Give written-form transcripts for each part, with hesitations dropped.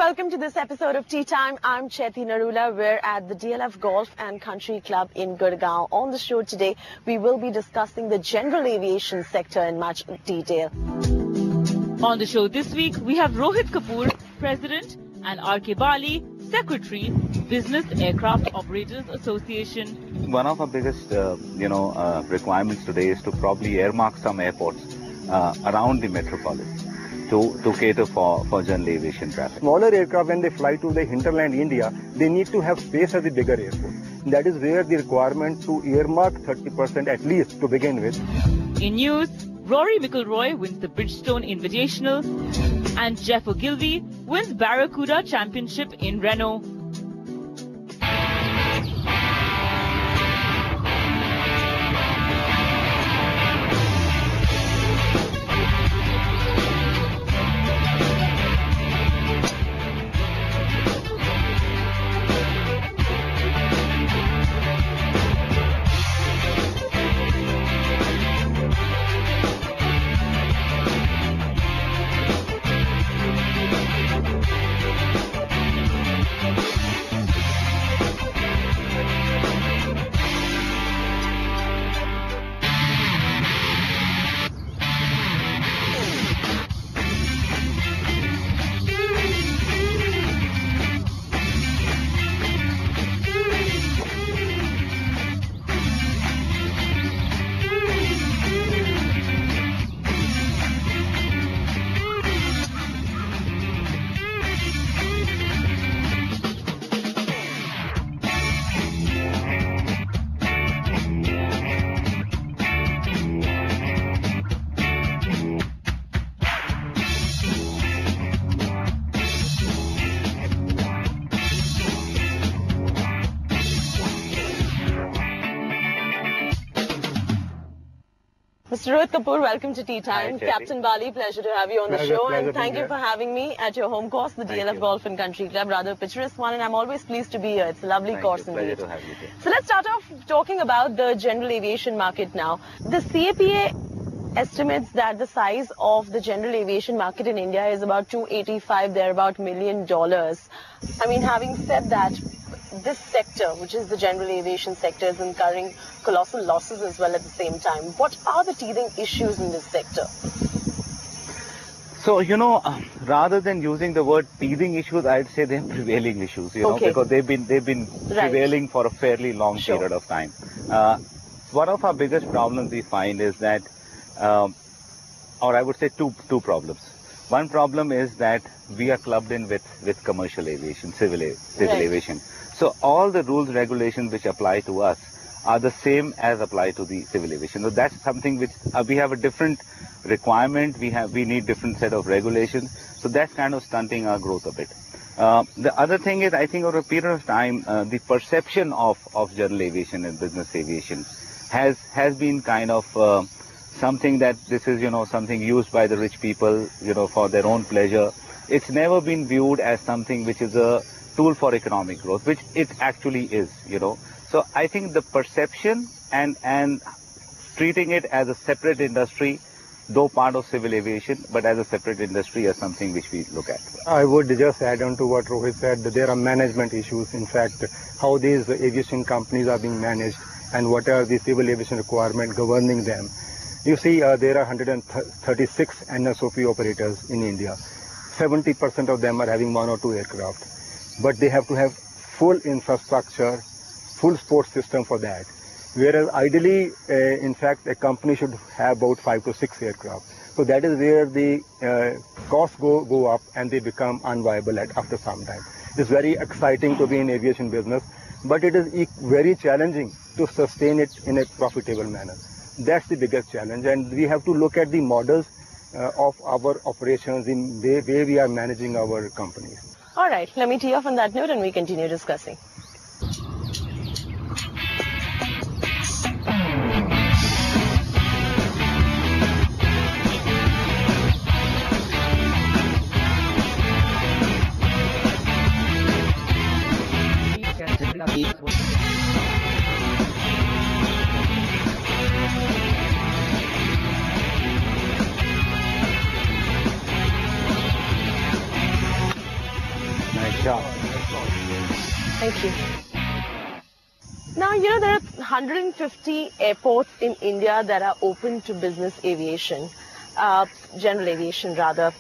welcome to this episode of Tea Time. I'm Chaiti Narula. We're at the DLF Golf and Country Club in Gurgaon. On the show today, we will be discussing the general aviation sector in much detail. On the show this week, we have Rohit Kapoor, President, and R.K. Bali, Secretary, Business Aircraft Operators Association. One of our biggest, requirements today is to probably earmark some airports around the metropolis to cater for general aviation traffic. Smaller aircraft, when they fly to the hinterland India, they need to have space at the bigger airport. That is where the requirement to earmark 30% at least to begin with. In news, Rory McIlroy wins the Bridgestone Invitational and Jeff Ogilvy wins Barracuda Championship in Renault. Mr. Rohit Kapoor, welcome to Tea Time. Hi, Captain Bali, pleasure to have you on the show. And thank you for having me at your home course, the DLF Golf and Country Club. Rather picturesque one, and I'm always pleased to be here. It's a lovely course indeed. Pleasure to have you here. So let's start off talking about the general aviation market now. The CAPA estimates that the size of the general aviation market in India is about $285 million. I mean, having said that, this sector, which is the general aviation sector, is incurring colossal losses as well at the same time. What are the teething issues in this sector? So, rather than using the word teething issues, I'd say they're prevailing issues, because they've been prevailing for a fairly long period of time. One of our biggest problems we find is that, or I would say two problems. One problem is that we are clubbed in with commercial aviation, civil aviation. So all the rules, regulations which apply to us are the same as apply to the civil aviation. So that's something which we have a different requirement. We need different set of regulations. So that's kind of stunting our growth a bit. The other thing is, I think over a period of time, the perception of general aviation and business aviation has been kind of something that this is, something used by the rich people, for their own pleasure. It's never been viewed as something which is a tool for economic growth, which it actually is, So I think the perception and treating it as a separate industry, though part of civil aviation, but as a separate industry, is something which we look at. I would just add on to what Rohit said, that there are management issues. In fact, how these aviation companies are being managed and what are the civil aviation requirements governing them. You see, there are 136 NSOP operators in India. 70% of them are having one or two aircraft. But they have to have full infrastructure, full support system for that. Whereas ideally, in fact, a company should have about 5 to 6 aircraft. So that is where the costs go up and they become unviable after some time. It's very exciting to be in aviation business, but it is very challenging to sustain it in a profitable manner. That's the biggest challenge, and we have to look at the models of our operations in the way we are managing our companies. All right, let me tee off on that note and we continue discussing. job. Thank you. Now, there are 150 airports in India that are open to business aviation, general aviation rather.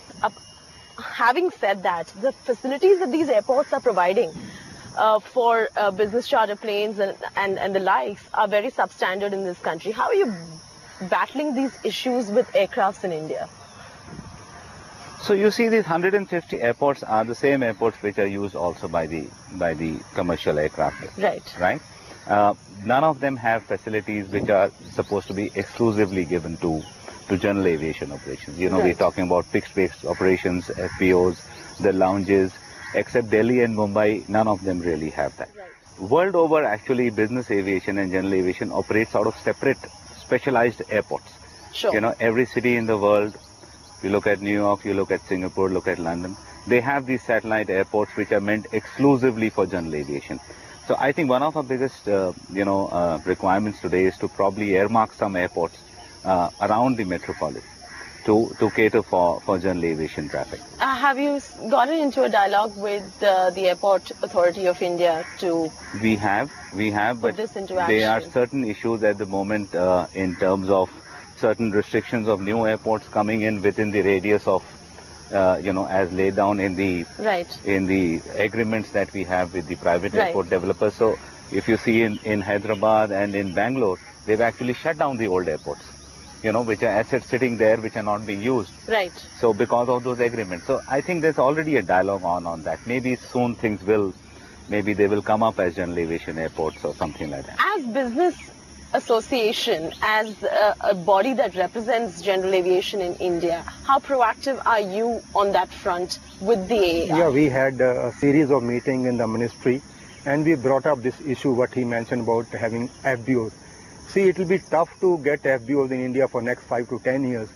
Having said that, the facilities that these airports are providing for business charter planes and the likes are very substandard in this country. How are you battling these issues with aircrafts in India? So you see, these 150 airports are the same airports which are used also by the commercial aircraft. Right. Right. None of them have facilities which are supposed to be exclusively given to general aviation operations. Right. We're talking about fixed-base operations, FBOs, the lounges. Except Delhi and Mumbai, none of them really have that. Right. World over, actually, business aviation and general aviation operates out of separate, specialized airports. Sure. Every city in the world, you look at New York, you look at Singapore, look at London, they have these satellite airports which are meant exclusively for general aviation. So I think one of our biggest, requirements today is to probably earmark some airports around the metropolis to cater for general aviation traffic. Have you gotten into a dialogue with the Airport Authority of India to We have, but this into there are action? certain issues at the moment in terms of certain restrictions of new airports coming in within the radius of, as laid down in the agreements that we have with the private airport developers. So if you see in Hyderabad and in Bangalore, they've actually shut down the old airports, which are assets sitting there which are not being used. Right. So because of those agreements. So I think there's already a dialogue on that. Maybe soon maybe they will come up as general aviation airports or something like that. As business association, as a body that represents general aviation in India, how proactive are you on that front with the AAR? Yeah, we had a series of meetings in the ministry and we brought up this issue what he mentioned about having FBOs. See, it will be tough to get FBOs in India for next 5 to 10 years.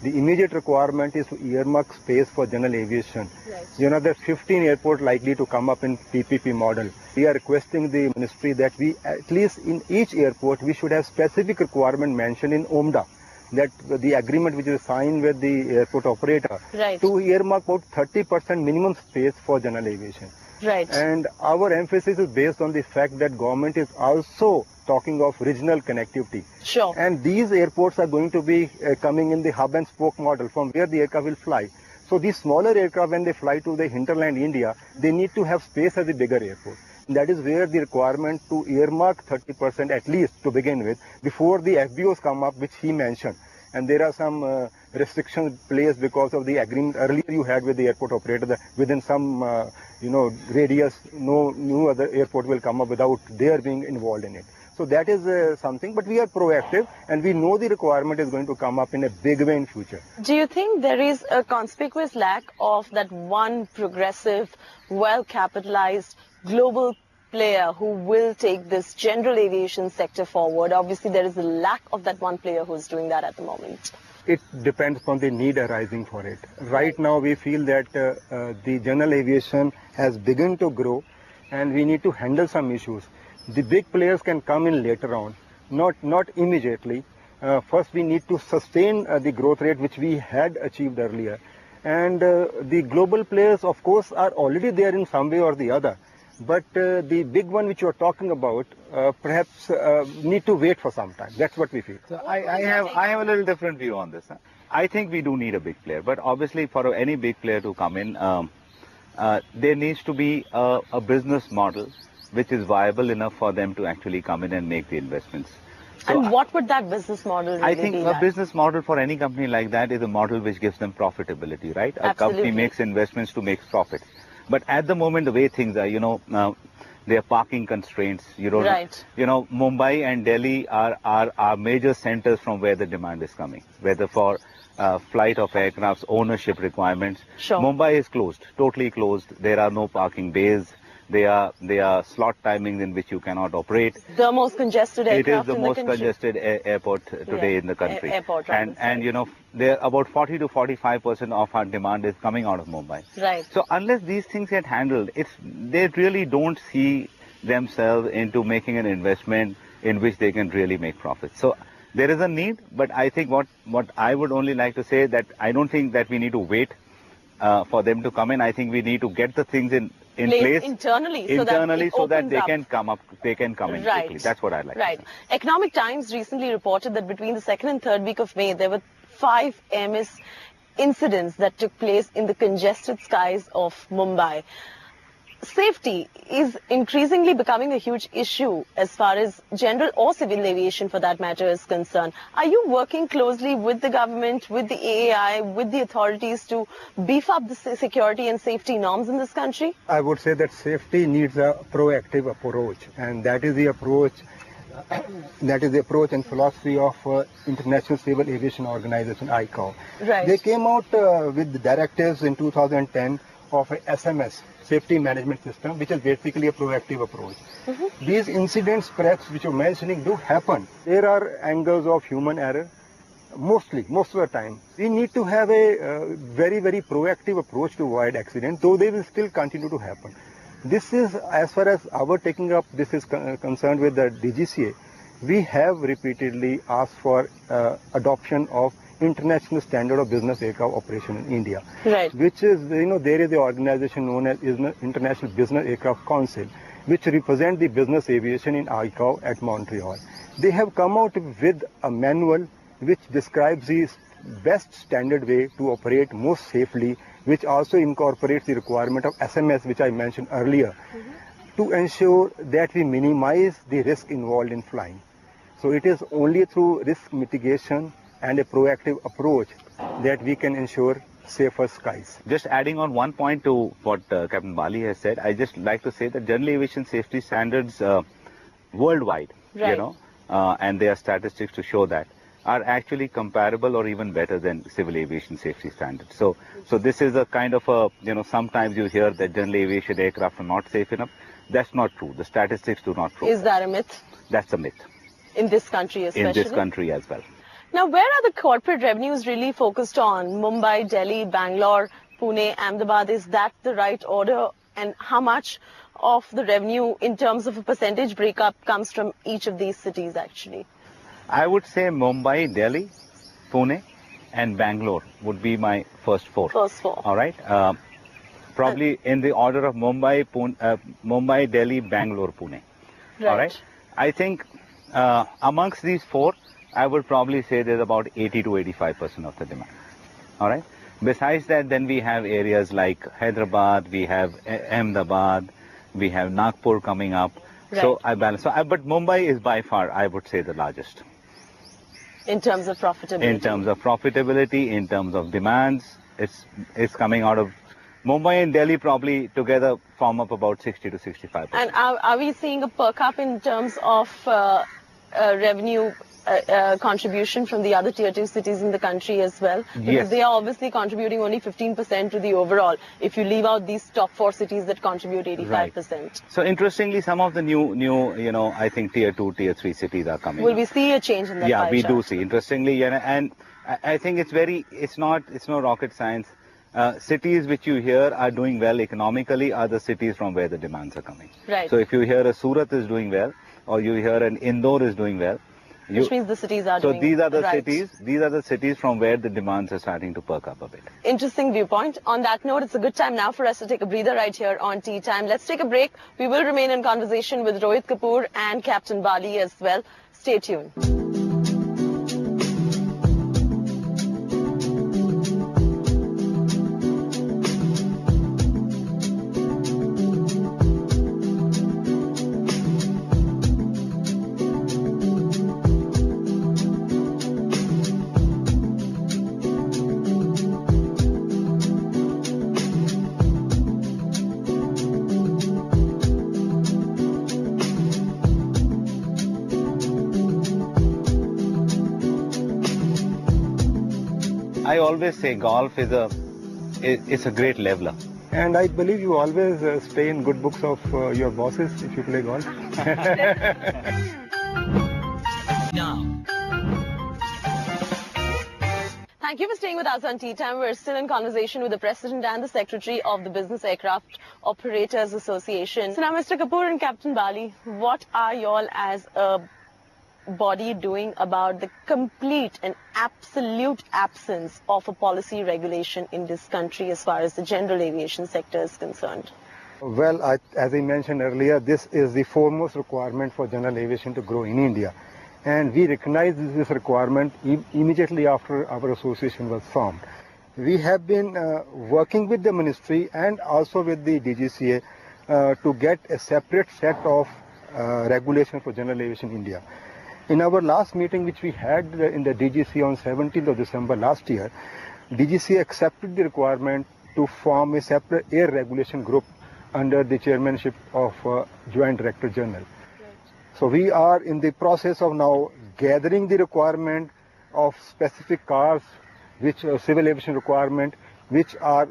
The immediate requirement is to earmark space for general aviation. Right. There are 15 airports likely to come up in PPP model. We are requesting the ministry that we, at least in each airport, we should have specific requirement mentioned in OMDA, that the agreement which is signed with the airport operator to earmark about 30% minimum space for general aviation. Right. And our emphasis is based on the fact that government is also talking of regional connectivity. Sure. And these airports are going to be coming in the hub and spoke model from where the aircraft will fly. So these smaller aircraft, when they fly to the hinterland India, they need to have space at the bigger airport. And that is where the requirement to earmark 30% at least to begin with before the FBOs come up, which he mentioned. And there are some restrictions placed because of the agreement earlier you had with the airport operator that within some radius, no other airport will come up without their being involved in it. So that is something, but we are proactive and we know the requirement is going to come up in a big way in future. Do you think there is a conspicuous lack of that one progressive, well-capitalized global player who will take this general aviation sector forward? Obviously, there is a lack of that one player who's doing that at the moment. It depends upon the need arising for it. Right now, we feel that the general aviation has begun to grow and we need to handle some issues. The big players can come in later on, not immediately. First, we need to sustain the growth rate which we had achieved earlier. And the global players, of course, are already there in some way or the other. But the big one which you are talking about, perhaps need to wait for some time. That's what we feel. So I have a little different view on this. I think we do need a big player, but obviously for any big player to come in, there needs to be a business model which is viable enough for them to actually come in and make the investments. So and what would that business model really I think be a like? business model for any company like that is a model which gives them profitability, right? Absolutely. A company makes investments to make profits. But at the moment, the way things are, there are parking constraints. Mumbai and Delhi are major centers from where the demand is coming, whether for flight of aircrafts, ownership requirements. Sure. Mumbai is closed, totally closed. There are no parking bays. There are slot timings in which you cannot operate. The most congested aircraft It is the in most the country. congested airport today in the country. Airport, and there about 40 to 45% of our demand is coming out of Mumbai. Right. So unless these things get handled, they really don't see themselves into making an investment in which they can really make profits. So there is a need, but I think what I would only like to say that I don't think that we need to wait for them to come in. I think we need to get the things in in place internally so that they can come in right. quickly. That's what I like. Right. Economic Times recently reported that between the 2nd and 3rd week of May, there were 5 MS incidents that took place in the congested skies of Mumbai. Safety is increasingly becoming a huge issue as far as general or civil aviation for that matter is concerned. Are you working closely with the government, with the AAI, with the authorities to beef up the security and safety norms in this country? I would say that safety needs a proactive approach, and that is the approach and philosophy of International Civil Aviation Organization, ICAO. Right. They came out with the directives in 2010 of a SMS, Safety Management System, which is basically a proactive approach. These incidents, perhaps, which you're mentioning, do happen. There are angles of human error, most of the time. We need to have a very, very proactive approach to avoid accidents, though they will still continue to happen. This is, as far as our taking up this is concerned with the DGCA, we have repeatedly asked for adoption of International Standard of Business Aircraft Operation in India, right. Which is, there is an organization known as International Business Aircraft Council, which represents the business aviation in ICAO at Montreal. They have come out with a manual which describes the best standard way to operate most safely, which also incorporates the requirement of SMS, which I mentioned earlier, to ensure that we minimize the risk involved in flying. So it is only through risk mitigation and a proactive approach that we can ensure safer skies. Just adding on one point to what Captain Bali has said, I just like to say that general aviation safety standards worldwide, right. And there are statistics to show that, are actually comparable or even better than civil aviation safety standards. So this is a kind of a, sometimes you hear that general aviation aircraft are not safe enough. That's not true. The statistics do not prove Is that a myth? That's a myth. In this country especially? In this country as well. Now, where are the corporate revenues really focused on? Mumbai, Delhi, Bangalore, Pune, Ahmedabad, is that the right order? And how much of the revenue in terms of a percentage breakup comes from each of these cities actually? I would say Mumbai, Delhi, Pune and Bangalore would be my first 4. First 4. All right. Probably in the order of Mumbai, Mumbai, Delhi, Bangalore, Pune. Right. All right. I think amongst these 4, I would probably say there's about 80 to 85% of the demand. All right. Besides that, then we have areas like Hyderabad, we have Ahmedabad, we have Nagpur coming up. Right. So I balance. But Mumbai is by far, I would say, the largest. In terms of profitability? In terms of profitability, in terms of demands, it's coming out of Mumbai and Delhi probably together form up about 60 to 65%. And are we seeing a perk up in terms of revenue contribution from the other tier 2 cities in the country as well? Because yes. They are obviously contributing only 15% to the overall, if you leave out these top 4 cities that contribute 85%. Right. So interestingly, some of the new, I think tier 2, tier 3 cities are coming. Will we see a change in that? Yeah, we do see. Interestingly, and I think it's no rocket science. Cities which you hear are doing well economically are the cities from where the demands are coming. Right. So if you hear a Surat is doing well, or you hear an Indore is doing well, which means the cities are doing well. So these are the right. cities. These are the cities from where the demands are starting to perk up a bit. Interesting viewpoint. On that note, it's a good time now for us to take a breather right here on Tea Time. Let's take a break. We will remain in conversation with Rohit Kapoor and Captain Bali as well. Stay tuned. I always say golf is a great leveler. And I believe you always stay in good books of your bosses if you play golf. Now. Thank you for staying with us on Tea Time. We're still in conversation with the President and the Secretary of the Business Aircraft Operators Association. So now, Mr. Kapoor and Captain Bali, what are y'all as a body doing about the complete and absolute absence of a policy regulation in this country as far as the general aviation sector is concerned? Well, as I mentioned earlier, this is the foremost requirement for general aviation to grow in India. And we recognized this requirement immediately after our association was formed. We have been working with the ministry and also with the DGCA to get a separate set of regulations for general aviation in India. In our last meeting, which we had in the DGCA on 17th of December last year, DGCA accepted the requirement to form a separate air regulation group under the chairmanship of Joint Director General. Right. So we are in the process of now gathering the requirement of specific cars, which civil aviation requirement, which are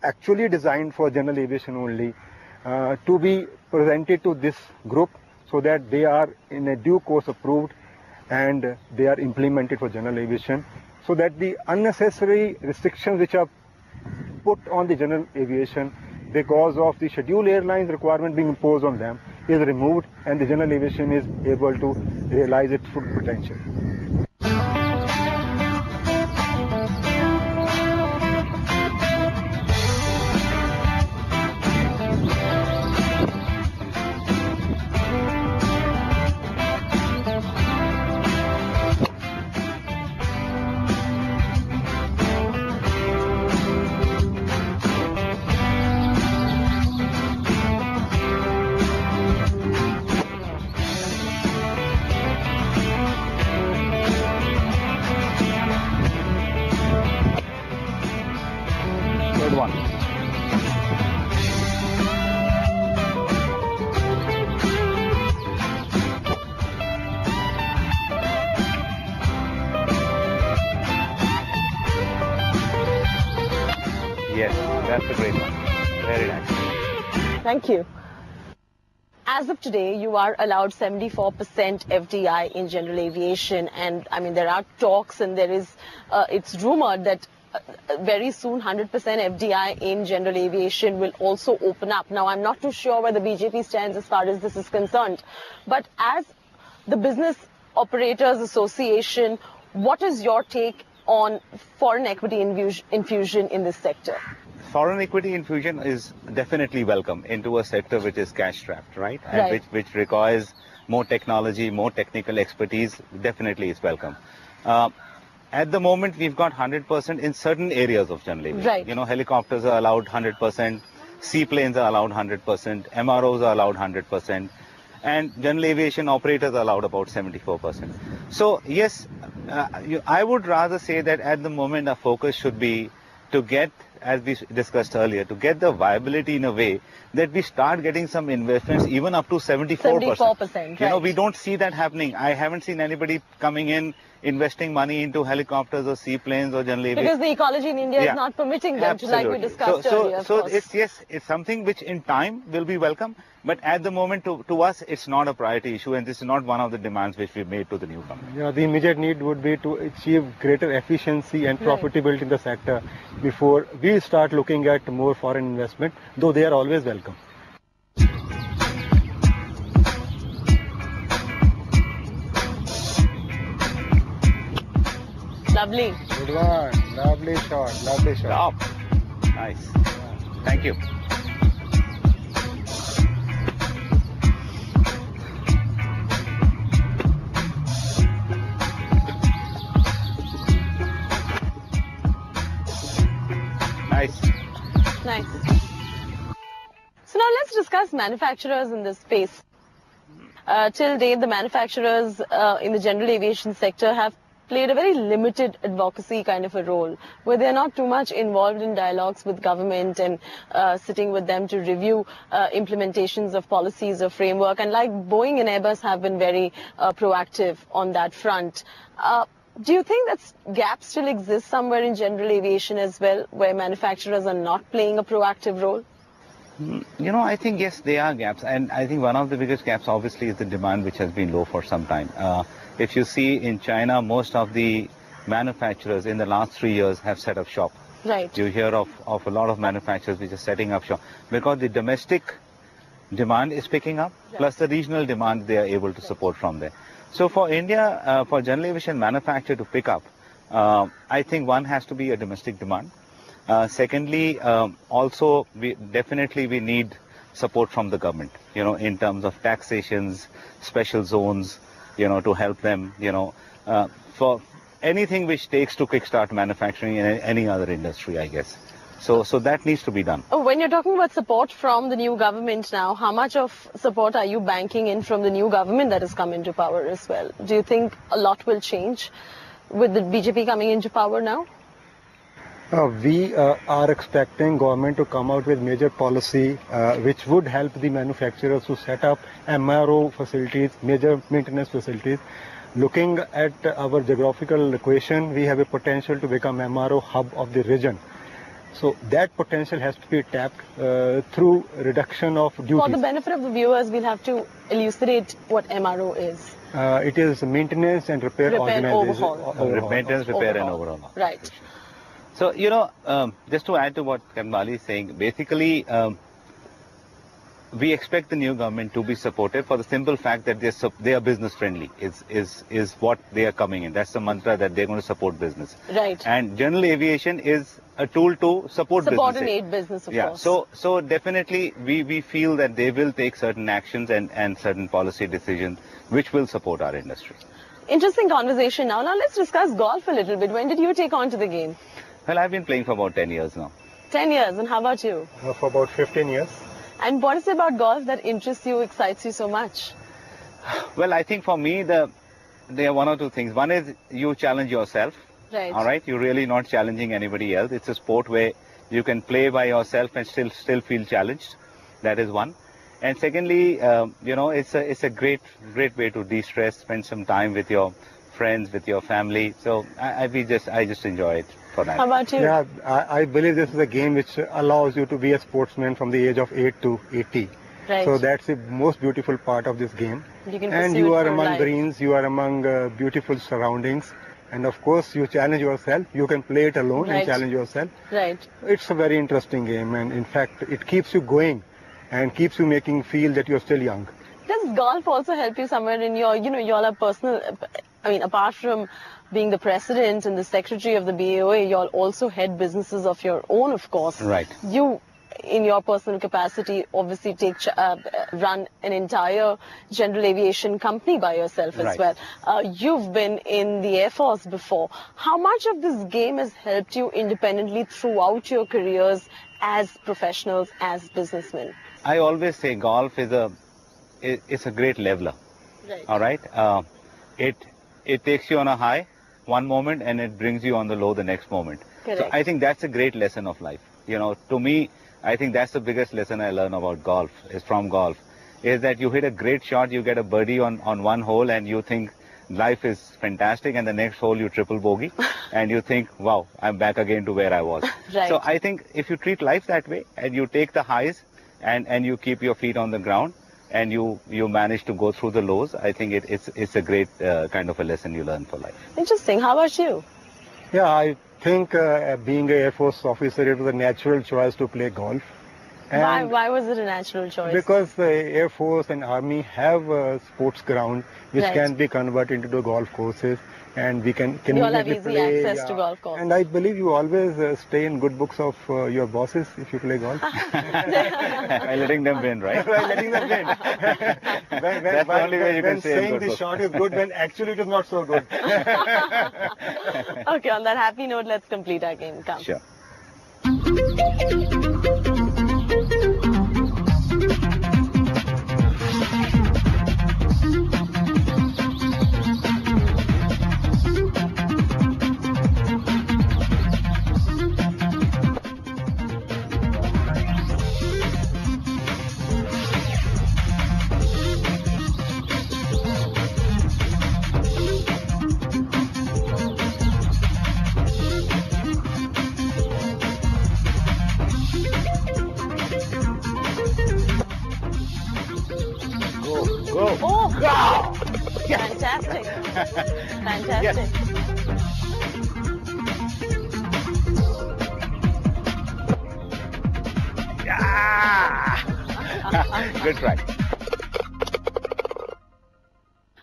actually designed for general aviation only, to be presented to this group so that they are in a due course approved and they are implemented for general aviation, so that the unnecessary restrictions which are put on the general aviation because of the scheduled airlines requirement being imposed on them is removed and the general aviation is able to realize its full potential. One. Yes, that's a great one. Very nice. Thank you. As of today, you are allowed 74% FDI in general aviation, and I mean there are talks and there is it's rumored that very soon 100% FDI in general aviation will also open up. Now, I'm not too sure where the BJP stands as far as this is concerned, but as the Business Operators Association, what is your take on foreign equity infusion in this sector? Foreign equity infusion is definitely welcome into a sector which is cash strapped, right? And right. which requires more technology, more technical expertise, definitely is welcome. At the moment, we've got 100% in certain areas of general aviation. Right. You know, helicopters are allowed 100%, seaplanes are allowed 100%, MROs are allowed 100%, and general aviation operators are allowed about 74%. So, yes, I would rather say that at the moment our focus should be to get, as we discussed earlier, to get the viability in a way that we start getting some investments even up to 74%. 74%, right. You know, we don't see that happening. I haven't seen anybody coming in investing money into helicopters or seaplanes or general aviation. Because the ecology in India is not permitting them to, like we discussed earlier. So it's something which in time will be welcome, but at the moment to us it's not a priority issue, and this is not one of the demands which we made to the new company. Yeah, the immediate need would be to achieve greater efficiency and profitability in the sector before we start looking at more foreign investment, though they are always welcome. Lovely. Good one. Lovely shot. Lovely shot. Stop. Nice. Thank you. Nice. Nice. So now let's discuss manufacturers in this space. Till date, the manufacturers in the general aviation sector have played a very limited advocacy kind of a role, where they're not too much involved in dialogues with government and sitting with them to review implementations of policies or framework. And like Boeing and Airbus have been very proactive on that front. Do you think that gap still exists somewhere in general aviation as well, where manufacturers are not playing a proactive role? You know, I think, yes, there are gaps. And I think one of the biggest gaps, obviously, is the demand, which has been low for some time. If you see in China, most of the manufacturers in the last 3 years have set up shop. Right. You hear of a lot of manufacturers which are setting up shop because the domestic demand is picking up, plus the regional demand they are able to support from there. So for India, for general aviation manufacture to pick up, I think one has to be a domestic demand. Secondly, also we need support from the government, in terms of taxations, special zones, to help them, for anything which takes to kickstart manufacturing in any other industry, I guess. So that needs to be done. When you're talking about support from the new government now, how much of support are you banking in from the new government that has come into power as well? Do you think a lot will change with the BJP coming into power now? We are expecting government to come out with major policy which would help the manufacturers to set up MRO facilities, major maintenance facilities. Looking at our geographical equation, we have a potential to become MRO hub of the region. So that potential has to be tapped through reduction of duties. For the benefit of the viewers, we'll have to elucidate what MRO is. It is maintenance and repair organization. Overhaul. Maintenance, repair and overhaul. Right. So, just to add to what Kanwali is saying, basically, we expect the new government to be supportive for the simple fact that they are business friendly is what they are coming in. That's the mantra, that they're going to support business. Right. And general aviation is a tool to support business. Support and aid business, of course. So definitely we feel that they will take certain actions and certain policy decisions which will support our industry. Interesting conversation now. Now let's discuss golf a little bit. When did you take on to the game? Well, I've been playing for about 10 years now. 10 years. And how about you? For about 15 years. And what is it about golf that interests you, excites you so much? Well, I think for me, there are one or two things. One is you challenge yourself. Right. All right. You're really not challenging anybody else. It's a sport where you can play by yourself and still feel challenged. That is one. And secondly, it's a great way to de-stress, spend some time with your friends, with your family. So I just enjoy it for that. How about you? Yeah, I believe this is a game which allows you to be a sportsman from the age of 8 to 80. Right. So that's the most beautiful part of this game. You can and pursue you it are for among life. greens, you are among beautiful surroundings. And of course, you challenge yourself. You can play it alone Right. and challenge yourself. Right. It's a very interesting game, and in fact, it keeps you going and keeps you making feel that you're still young. Does golf also help you somewhere in your, you all are personal, I mean, apart from being the president and the secretary of the BAOA, you all also head businesses of your own, of course. Right. You, in your personal capacity, obviously run an entire general aviation company by yourself as Right. well. You've been in the Air Force before. How much of this game has helped you independently throughout your careers as professionals, as businessmen? I always say golf is a great leveler. Right. All right. It takes you on a high one moment and it brings you on the low the next moment. Correct. So I think that's a great lesson of life. To me, I think that's the biggest lesson I learn about golf is that you hit a great shot, you get a birdie on one hole and you think life is fantastic, and the next hole you triple bogey and you think, wow, I'm back again to where I was. Right. So I think if you treat life that way and you take the highs and you keep your feet on the ground and you manage to go through the lows, I think it's a great kind of a lesson you learn for life. Interesting. How about you? Yeah, I think being an Air Force officer, it was a natural choice to play golf. And Why was it a natural choice? because the Air Force and Army have a sports ground which Right. can be converted into golf courses, and we can You all have conveniently easy play. access to golf courses. And I believe you always stay in good books of your bosses if you play golf. By letting them win, right? By letting them win. That's the only way you can say saying good the books. shot is good when actually it is not so good. Okay, on that happy note, let's complete our game. Come. Sure. Go. Oh! Fantastic. Fantastic. Yeah! Good try.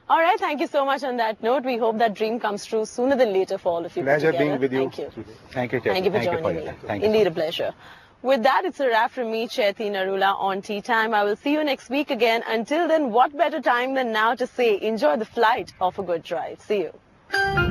All right, thank you so much on that note. We hope that dream comes true sooner than later for all of you. Pleasure being with you. Thank you. Thank you, Thank you for joining me. Indeed a pleasure. With that, it's a wrap from me, Chaiti Narula, on Tea Time. I will see you next week again. Until then, what better time than now to say enjoy the flight of a good drive. See you.